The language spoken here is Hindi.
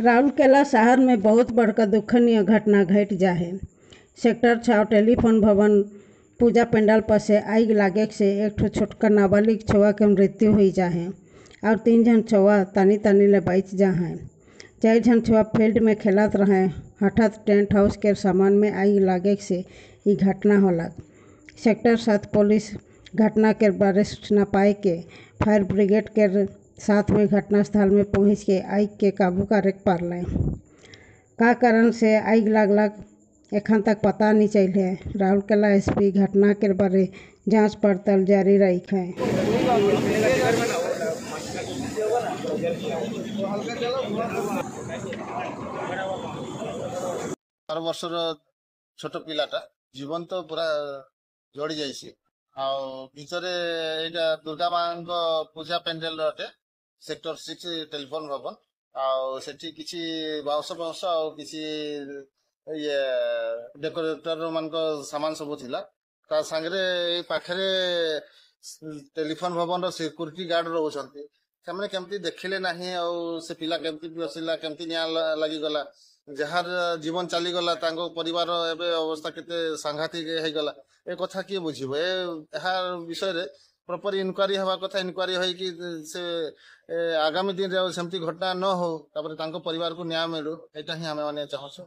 राउरकेला शहर में बहुत बड़का दुखनीय घटना घट जा है। सेक्टर 6 टेलीफोन भवन पूजा पंडाल पर से आग लागे से एक छोटका नाबालिग छुआ के मृत्यु हुई जा है और 3 जन छुआ तानी तानी ले बच जा है। 4 जन छुआ फील्ड में खेलत रहे। हठात टेंट हाउस के सामान में आग लागे से ये घटना होला। सेक्टर 7 पुलिस घटना के बारे सूचना पाए के फायर ब्रिगेड के साथ में घटनास्थल में पहुंच के आग के काबू करे पारले। का कारण से आग लागलक एखन तक पता नहीं चले। राउरकेला एसपी घटना के बारे जांच पड़ताल जारी रखे। वर्षर छोट पिलाटा जीवन तो पूरा जोड़ी जाइए भितर यहाँ दुर्गा माँ पूजा पेंडेल अटे सेक्टर 6 टेलीफोन भवन आठी किसी बाउंश बाउंश किसी ये डेकोरेटर मान सामान सब थिला ता सांगरे पाखरे टेलीफोन भवन सिक्यूरीटी गार्ड रोचंती से केमती देखिले नहीं से पिला केमती बसिला केमती निया लगी गला जार जीवन चलीगला परिवार एवं अवस्था केते सांघातिक हो गला ए कथा किए बुझब यार विषय प्रॉपर इनक्वारी हवा कथा इनक्वारी हो कि से आगामी दिन रे सेमती घटना न हो परिवार को न्याय मिलू एटा ही हमें माने चाहछो।